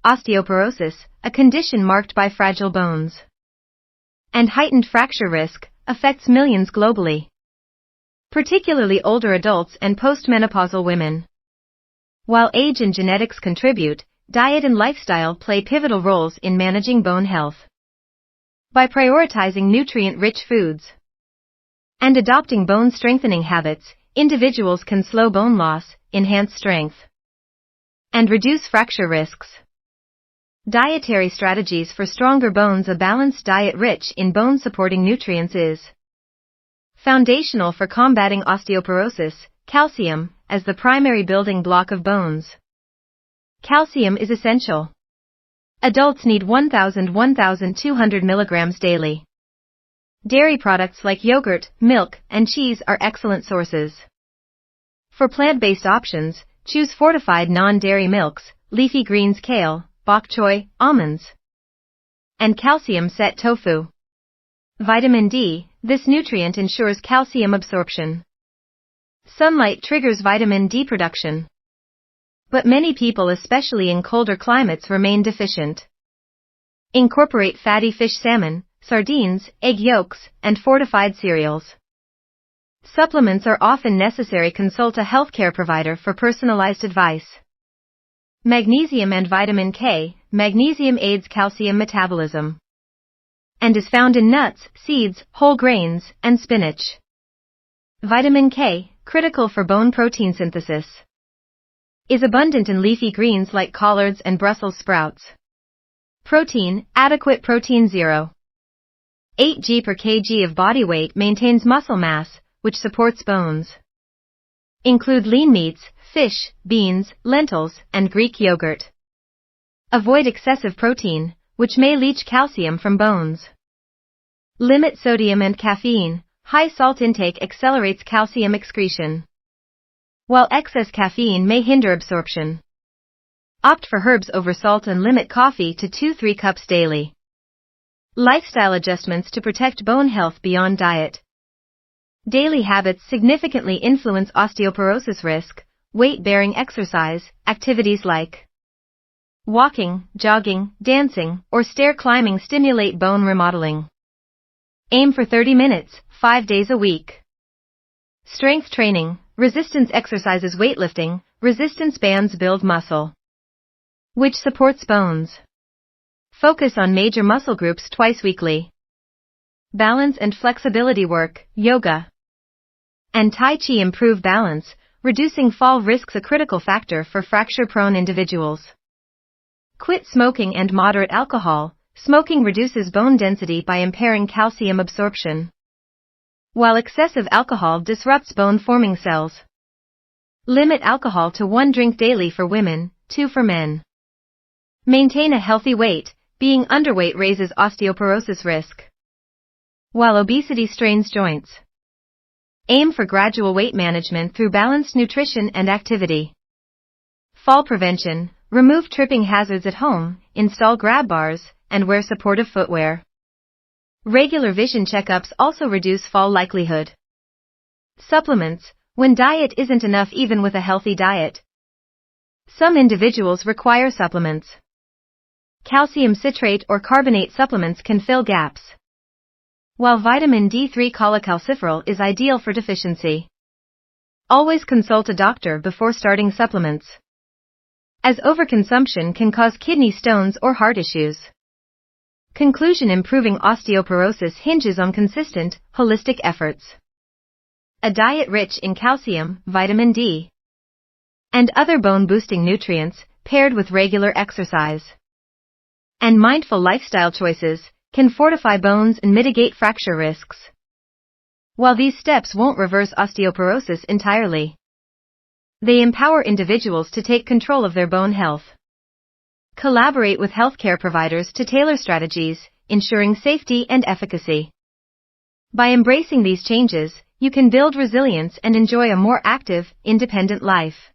osteoporosis, a condition marked by fragile bones and heightened fracture risk, affects millions globally, particularly older adults and postmenopausal women. While age and genetics contribute, diet and lifestyle play pivotal roles in managing bone health. By prioritizing nutrient-rich foods and adopting bone-strengthening habits, individuals can slow bone loss, enhance strength, and reduce fracture risks. Dietary strategies for stronger bones. A balanced diet rich in bone-supporting nutrients is foundational for combating osteoporosis. Calcium, as the primary building block of bones. Calcium is essential. Adults need 1,200 milligrams daily. Dairy products like yogurt, milk, and cheese are excellent sources. For plant-based options, choose fortified non-dairy milks, leafy greens, kale, bok choy, almonds, and calcium-set tofu. Vitamin D, this nutrient ensures calcium absorption. Sunlight triggers vitamin D production, but many people, especially in colder climates, remain deficient. Incorporate fatty fish, salmon, sardines, egg yolks, and fortified cereals. Supplements are often necessary. Consult a healthcare provider for personalized advice. Magnesium and vitamin K. Magnesium aids calcium metabolism and is found in nuts, seeds, whole grains, and spinach. Vitamin K, critical for bone protein synthesis, is abundant in leafy greens like collards and Brussels sprouts. Protein, adequate protein 0.8 g per kg of body weight maintains muscle mass, which supports bones. Include lean meats, fish, beans, lentils, and Greek yogurt. Avoid excessive protein, which may leach calcium from bones. Limit sodium and caffeine. High salt intake accelerates calcium excretion, while excess caffeine may hinder absorption. Opt for herbs over salt and limit coffee to 2-3 cups daily. Lifestyle adjustments to protect bone health beyond diet. Daily habits significantly influence osteoporosis risk. Weight-bearing exercise, activities like walking, jogging, dancing, or stair climbing stimulate bone remodeling. Aim for 30 minutes, 5 days a week. Strength training, resistance exercises, weightlifting, resistance bands build muscle, which supports bones. Focus on major muscle groups twice weekly. Balance and flexibility work, yoga, and Tai Chi improve balance, reducing fall risks, a critical factor for fracture-prone individuals. Quit smoking and moderate alcohol. Smoking reduces bone density by impairing calcium absorption, while excessive alcohol disrupts bone-forming cells. Limit alcohol to 1 drink daily for women, 2 for men. Maintain a healthy weight. Being underweight raises osteoporosis risk, while obesity strains joints. Aim for gradual weight management through balanced nutrition and activity. Fall prevention. Remove tripping hazards at home, install grab bars, and wear supportive footwear. Regular vision checkups also reduce fall likelihood. Supplements. When diet isn't enough, even with a healthy diet, some individuals require supplements. Calcium citrate or carbonate supplements can fill gaps, while vitamin D3 cholecalciferol is ideal for deficiency. Always consult a doctor before starting supplements, as overconsumption can cause kidney stones or heart issues. Conclusion. Improving osteoporosis hinges on consistent, holistic efforts. A diet rich in calcium, vitamin D, and other bone-boosting nutrients, paired with regular exercise and mindful lifestyle choices, can fortify bones and mitigate fracture risks. While these steps won't reverse osteoporosis entirely, they empower individuals to take control of their bone health. Collaborate with healthcare providers to tailor strategies, ensuring safety and efficacy. By embracing these changes, you can build resilience and enjoy a more active, independent life.